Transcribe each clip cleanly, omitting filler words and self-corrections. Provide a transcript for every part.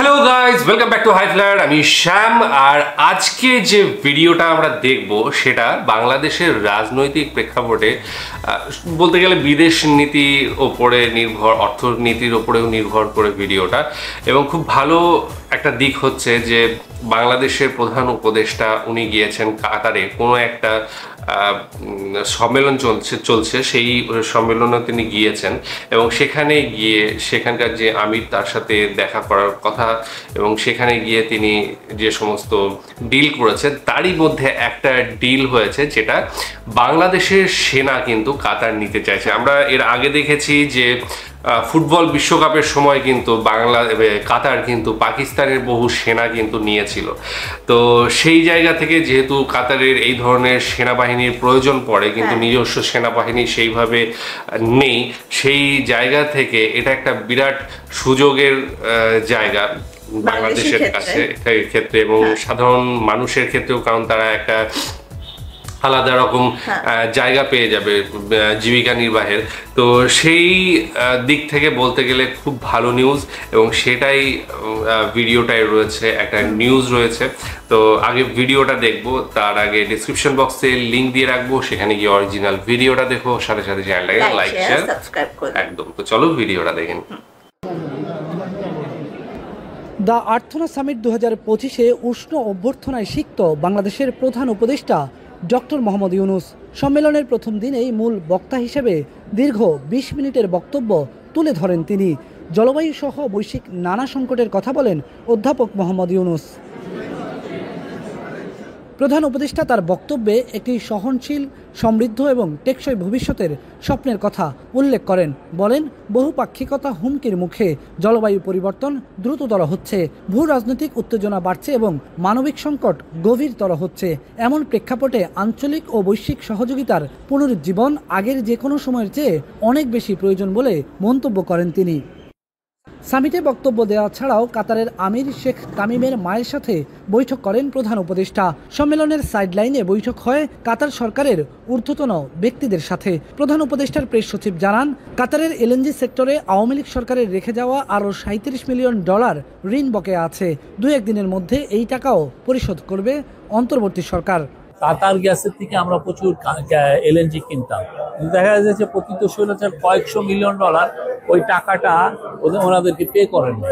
Hello guys, welcome back to High Flyer. আমি শ্যাম। আর আজকে যে ভিডিওটা আমরা দেখব সেটা বাংলাদেশের রাজনৈতিক প্রেক্ষাপটে বলতে গেলে বিদেশ নীতির ওপরে নির্ভর, অর্থনীতির ওপরেও নির্ভর করে ভিডিওটা। এবং খুব ভালো একটা দিক হচ্ছে যে বাংলাদেশের প্রধান উপদেষ্টা উনি গিয়েছেন কাতারে, কোনো একটা সম্মেলন চলছে সেই সম্মেলনে তিনি গিয়েছেন এবং সেখানে গিয়ে সেখানকার যে আমির তার সাথে দেখা করার কথা এবং সেখানে গিয়ে তিনি যে সমস্ত ডিল করেছেন তারই মধ্যে একটা ডিল হয়েছে যেটা বাংলাদেশের সেনা কিন্তু কাতার নিতে চাইছে। আমরা এর আগে দেখেছি যে ফুটবল বিশ্বকাপের সময় কিন্তু কাতার কিন্তু পাকিস্তানের বহু সেনা কিন্তু নিয়েছিল। তো সেই জায়গা থেকে যেহেতু কাতারের এই ধরনের সেনাবাহিনীর প্রয়োজন পড়ে কিন্তু নিজস্ব সেনাবাহিনী সেইভাবে নেই, সেই জায়গা থেকে এটা একটা বিরাট সুযোগের জায়গা বাংলাদেশের কাছে ক্ষেত্রে এবং সাধারণ মানুষের ক্ষেত্রেও, কারণ তারা একটা আলাদা রকম জায়গা পেয়ে যাবে জীবিকা নির্বাহের। তো সেই দিক থেকে বলতে গেলে খুব ভালো নিউজ এবং সেটাই ভিডিওটায় রয়েছে, একটা নিউজ রয়েছে। তো আগে ভিডিওটা দেখবো, তার আগে ডিসক্রিপশন বক্সে লিঙ্ক দিয়ে রাখবো, সেখানে গিয়ে অরিজিনাল ভিডিওটা দেখো, সাথে সাথে চ্যানেলটাকে লাইক শেয়ার সাবস্ক্রাইব করে একদম। তো চলো ভিডিওটা দেখেন। দ্য আর্থনা সামিট 2025-এ উষ্ণ অভ্যর্থনায় সিক্ত বাংলাদেশের প্রধান উপদেষ্টা ডক্টর মোহাম্মদ ইউনূস। সম্মেলনের প্রথম দিনেই মূল বক্তা হিসেবে দীর্ঘ 20 মিনিটের বক্তব্য তুলে ধরেন তিনি। জলবায়ু সহ বৈশ্বিক নানা সংকটের কথা বলেন অধ্যাপক মোহাম্মদ ইউনূস। প্রধান উপদেষ্টা তার বক্তব্যে একটি সহনশীল, সমৃদ্ধ এবং টেকসই ভবিষ্যতের স্বপ্নের কথা উল্লেখ করেন। বলেন, বহুপাক্ষিকতা হুমকির মুখে, জলবায়ু পরিবর্তন দ্রুততর হচ্ছে, ভূ রাজনৈতিক উত্তেজনা বাড়ছে এবং মানবিক সংকট গভীরতর হচ্ছে। এমন প্রেক্ষাপটে আঞ্চলিক ও বৈশ্বিক সহযোগিতার পুনরুজ্জীবন আগের যে কোনো সময়ের চেয়ে অনেক বেশি প্রয়োজন বলে মন্তব্য করেন তিনি। সামিটে বক্তব্য দেওয়া ছাড়াও কাতারের আমির শেখ তামিমের মায়ের সাথে বৈঠক করেন প্রধান উপদেষ্টা। সম্মেলনের সাইডলাইনে বৈঠক হয় কাতার সরকারের ঊর্ধ্বতন ব্যক্তিদের সাথে। প্রধান উপদেষ্টার প্রেস সচিব জানান, কাতারের এলএনজি সেক্টরে আওয়ামী লীগ সরকারের রেখে যাওয়া আরও $37 মিলিয়ন ঋণ বকেয়া আছে। 2-1 দিনের মধ্যে এই টাকাও পরিশোধ করবে অন্তর্বর্তী সরকার। কাতার গ্যাসের থেকে আমরা প্রচুর এলএনজি কিনতাম, দেখা যাচ্ছে প্রকৃত স্বৈরাচার $কয়েকশো মিলিয়ন ওই টাকাটা ওনাদেরকে পে করেন না।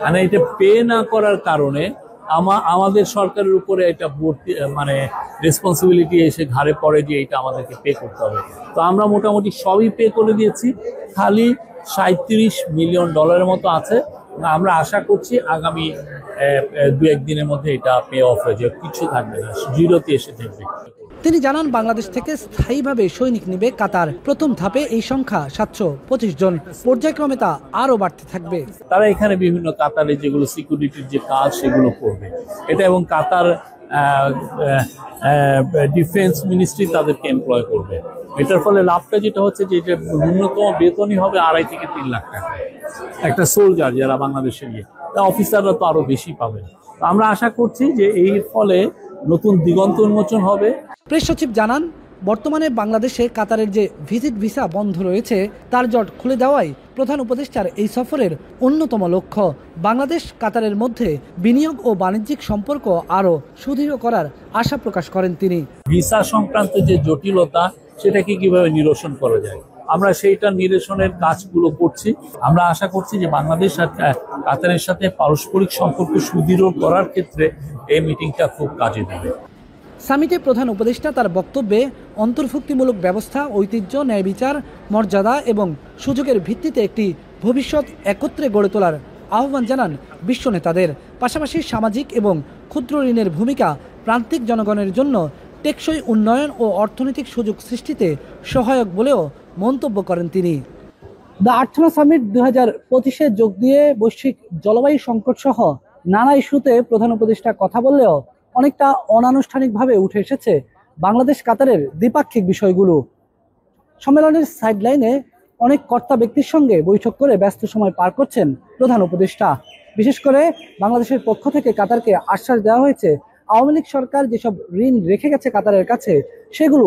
মানে এটা পে না করার কারণে আমাদের সরকারের উপরে এটা রেসপন্সিবিলিটি এসে ঘাড়ে পড়ে যে এটা আমাদেরকে পে করতে হবে। তো আমরা মোটামুটি সবই পে করে দিয়েছি, খালি $37 মিলিয়ন মতো আছে। আমরা আশা করছি আগামী 2-1 দিনের মধ্যে এটা পে অফ হয়ে যাবে, কিছু থাকবে না, জিরোতে এসে থাকবে। তিনি জানান, বাংলাদেশ থেকে স্থায়ীভাবে সৈনিক নেবে কাতার। প্রথম ধাপে এই সংখ্যা 725 জন, পর্যায়ক্রমে তা আরও বাড়তে থাকবে। তারা এখানে বিভিন্ন কাতারে যেগুলো সিকিউরিটির যে কাজ সেগুলো করবে এটা, এবং কাতার ডিফেন্স মিনিস্ট্রি তাদেরকে এমপ্লয় করবে। এটার ফলে লাভটা যেটা হচ্ছে যে এটা ন্যূনতম বেতনই হবে 2.5 থেকে 3 লাখ টাকা একটা সোলজার যারা বাংলাদেশে গিয়ে, তা অফিসাররা তো আরো বেশি পাবে। আমরা আশা করছি যে এর ফলে নতুন দিগন্ত উন্মোচন হবে। প্রেস সচিব জানান, বর্তমানে বাংলাদেশে কাতারের যে ভিজিট ভিসা বন্ধ রয়েছে তার জট খুলে দেওয়াই প্রধান উপদেষ্টার এই সফরের অন্যতম লক্ষ্য। বাংলাদেশ কাতারের মধ্যে বিনিয়োগ ও বাণিজ্যিক সম্পর্ক আরও সুদৃঢ় করার আশা প্রকাশ করেন তিনি। ভিসা সংক্রান্ত যে জটিলতা সেটাকে কিভাবে নিরসন করা যায়, আমরা সেইটা নিরসনের কাজগুলো করছি। আমরা আশা করছি যে বাংলাদেশ আর কাতারের সাথে পারস্পরিক সম্পর্ক সুদৃঢ় করার ক্ষেত্রে এই মিটিংটা খুব কাজে দেবে। সামিটে প্রধান উপদেষ্টা তার বক্তব্যে অন্তর্ভুক্তিমূলক ব্যবস্থা, ঐতিহ্য, ন্যায় বিচার, মর্যাদা এবং সুযোগের ভিত্তিতে একটি ভবিষ্যৎ একত্রে গড়ে তোলার আহ্বান জানান বিশ্ব নেতাদের। পাশাপাশি সামাজিক এবং ক্ষুদ্র ঋণের ভূমিকা প্রান্তিক জনগণের জন্য টেকসই উন্নয়ন ও অর্থনৈতিক সুযোগ সৃষ্টিতে সহায়ক বলেও মন্তব্য করেন তিনি। দ্য আর্থনা সামিট 2025-এ যোগ দিয়ে বৈশ্বিক জলবায়ু সংকট সহ নানা ইস্যুতে প্রধান উপদেষ্টা কথা বললেও অনেকটা অনানুষ্ঠানিকভাবে উঠে এসেছে বাংলাদেশ কাতারের দ্বিপাক্ষিক বিষয়গুলো। সম্মেলনের সাইডলাইনে অনেক কর্তা ব্যক্তির সঙ্গে বৈঠক করে ব্যস্ত সময় পার করছেন প্রধান উপদেষ্টা। বিশেষ করে বাংলাদেশের পক্ষ থেকে কাতারকে আশ্বাস দেওয়া হয়েছে, আওয়ামী লীগ সরকার যেসব ঋণ রেখে গেছে কাতারের কাছে সেগুলো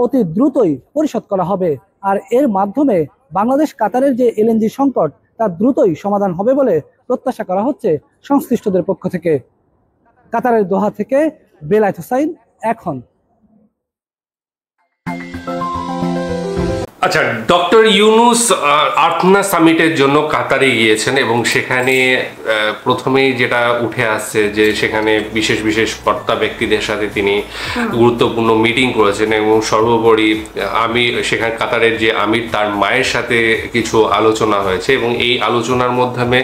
অতি দ্রুতই পরিশোধ করা হবে। আর এর মাধ্যমে বাংলাদেশ কাতারের যে এলএনজি সংকট তা দ্রুতই সমাধান হবে বলে প্রত্যাশা করা হচ্ছে সংশ্লিষ্টদের পক্ষ থেকে। কাতারের দোহা থেকে বেলায়েত হোসাইন, এখন। আচ্ছা, ডক্টর ইউনুস আর্থনা সামিটের জন্য কাতারে গিয়েছেন এবং সেখানে প্রথমেই যেটা উঠে আসছে যে সেখানে বিশেষ বিশেষ কর্তা ব্যক্তিদের সাথে তিনি গুরুত্বপূর্ণ মিটিং করেছেন এবং সর্বোপরি সেখানে কাতারের যে আমির তার মায়ের সাথে কিছু আলোচনা হয়েছে এবং এই আলোচনার মাধ্যমে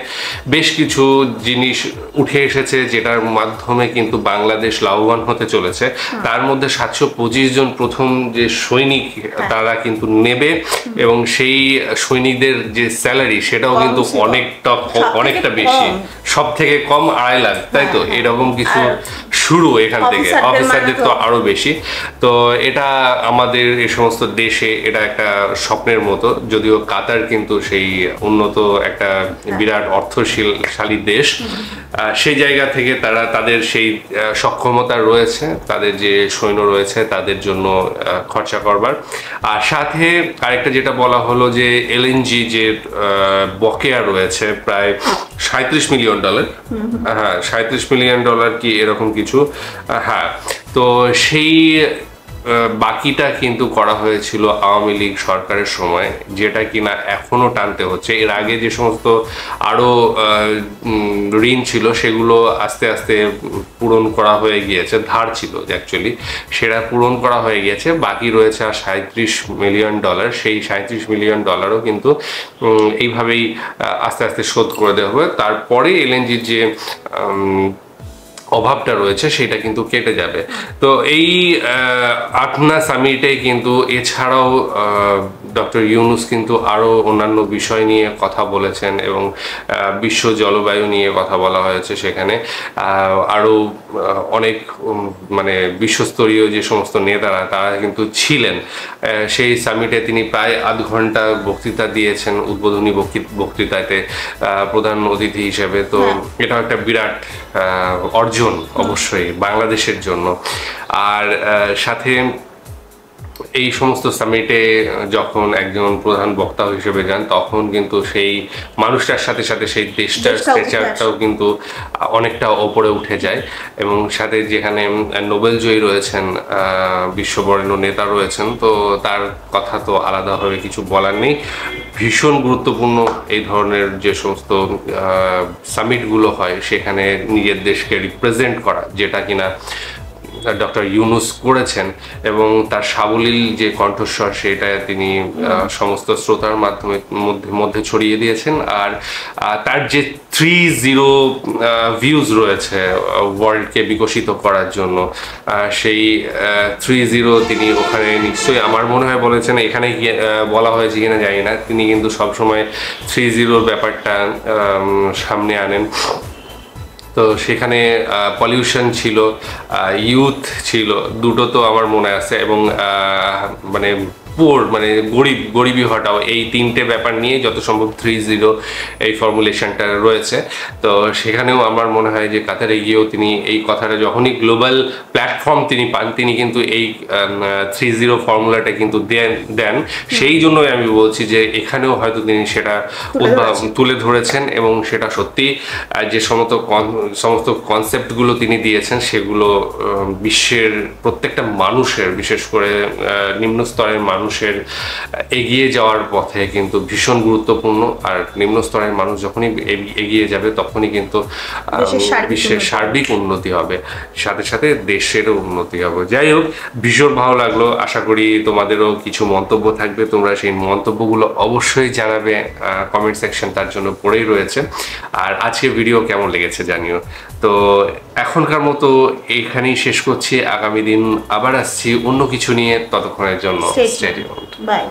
বেশ কিছু জিনিস উঠে এসেছে যেটার মাধ্যমে কিন্তু বাংলাদেশ লাভবান হতে চলেছে। তার মধ্যে 725 জন প্রথম যে সৈনিক তারা কিন্তু নেবে এবং সেই সৈনিকদের যে স্যালারি সেটাও কিন্তু অনেকটা বেশি, সব থেকে কম 2.5 লাখ, তাই তো? এরকম কিছু শুরু এখান থেকে, অফিসারদের তো আরো বেশি। তো এটা আমাদের এই সমস্ত দেশে এটা একটা স্বপ্নের মতো, যদিও কাতার কিন্তু সেই উন্নত একটা বিরাট অর্থশালী দেশ, সেই জায়গা থেকে তারা তাদের সেই সক্ষমতা রয়েছে, তাদের যে সৈন্য রয়েছে তাদের জন্য খরচা করবার। আর সাথে আরেকটা যেটা বলা হলো যে এলএনজি যে বকেয়া রয়েছে প্রায় $37 মিলিয়ন, হ্যাঁ $37 মিলিয়ন কি এরকম কিছু, হ্যাঁ। তো সেই বাকিটা কিন্তু করা হয়েছিল আওয়ামী লীগ সরকারের সময়, যেটা কিনা এখনো টানতে হচ্ছে। এর আগে যে সমস্ত আরো ঋণ ছিল সেগুলো আস্তে আস্তে পূরণ করা হয়ে গিয়েছে, ধার ছিল অ্যাকচুয়ালি, সেটা পূরণ করা হয়ে গিয়েছে। বাকি রয়েছে আর $37 মিলিয়ন। সেই $37 মিলিয়ন কিন্তু এইভাবেই আস্তে আস্তে শোধ করে দেওয়া হবে। তারপরে এলএনজির যে অভাবটা রয়েছে সেটা কিন্তু কেটে যাবে। তো এই আর্থনা সামিটে কিন্তু এছাড়াও ডক্টর ইউনুস কিন্তু আরো অন্যান্য বিষয় নিয়ে কথা বলেছেন এবং বিশ্ব জলবায়ু নিয়ে কথা বলা হয়েছে। সেখানে আরো অনেক মানে বিশ্বস্তরীয় যে সমস্ত নেতারা তারা কিন্তু ছিলেন সেই সামিটে। তিনি প্রায় আধ ঘন্টা বক্তৃতা দিয়েছেন, উদ্বোধনী বক্তৃতাতে প্রধান অতিথি হিসেবে। তো এটা একটা বিরাট অর্জন অবশ্যই বাংলাদেশের জন্য। আর সাথে এই সমস্ত সামিটে যখন একজন প্রধান বক্তা হিসেবে যান তখন কিন্তু সেই মানুষটার সাথে সাথে সেই দেশটার স্ট্যাচারটাও কিন্তু অনেকটা ওপরে উঠে যায়। এবং সাথে যেখানে নোবেল জয়ী রয়েছেন, বিশ্ববরেণ্য নেতা রয়েছেন, তো তার কথা তো আলাদাভাবে কিছু বলার নেই। ভীষণ গুরুত্বপূর্ণ এই ধরনের যে সমস্ত সামিটগুলো হয় সেখানে নিজের দেশকে রিপ্রেজেন্ট করা, যেটা কিনা ডক্টর ইউনুস করেছেন এবং তার সাবলীল যে কণ্ঠস্বর সেটা তিনি সমস্ত শ্রোতার মধ্যে ছড়িয়ে দিয়েছেন। আর তার যে 3-0 ভিউজ রয়েছে ওয়ার্ল্ডকে বিকশিত করার জন্য, সেই 3-0 তিনি ওখানে নিশ্চয়ই আমার মনে হয় বলেছেন, এখানে বলা হয়েছে কিনা জানি না, তিনি কিন্তু সবসময় 3-0 ব্যাপারটা সামনে আনেন। তো সেখানে পলিউশন ছিল, ইউথ ছিল, দুটো তো আমার মনে আছে, এবং মানে গরিবি হটাও, এই তিনটে ব্যাপার নিয়ে যত সম্ভব 3-0 এই ফর্মুলেশনটা রয়েছে। তো সেখানেও আমার মনে হয় যে কাতারে গিয়েও তিনি এই কথাটা যখনই গ্লোবাল প্ল্যাটফর্ম তিনি পান, তিনি কিন্তু এই 3-0 ফর্মুলাটা কিন্তু দেন। সেই জন্যই আমি বলছি যে এখানেও হয়তো তিনি সেটা তুলে ধরেছেন এবং সেটা সত্যি যে সমস্ত কনসেপ্টগুলো তিনি দিয়েছেন সেগুলো বিশ্বের প্রত্যেকটা মানুষের, বিশেষ করে নিম্ন স্তরের মানুষের এগিয়ে যাওয়ার পথে কিন্তু ভীষণ গুরুত্বপূর্ণ। আর নিম্ন স্তরের মানুষ যখনই এগিয়ে যাবে তখনই কিন্তু বিশ্বের সার্বিক উন্নতি হবে, সাথে সাথে দেশেরও উন্নতি হবে। যাই হোক, ভীষণ ভালো লাগলো। আশা করি তোমাদেরও কিছু মন্তব্য থাকবে, তোমরা সেই মন্তব্যগুলো অবশ্যই জানাবে, কমেন্ট সেকশন তার জন্য পড়েই রয়েছে। আর আজকে ভিডিও কেমন লেগেছে জানিও। তো এখনকার মতো এখানেই শেষ করছি, আগামী দিন আবার আসছি অন্য কিছু নিয়ে, ততক্ষণের জন্য স্টে টিউনড। বাই।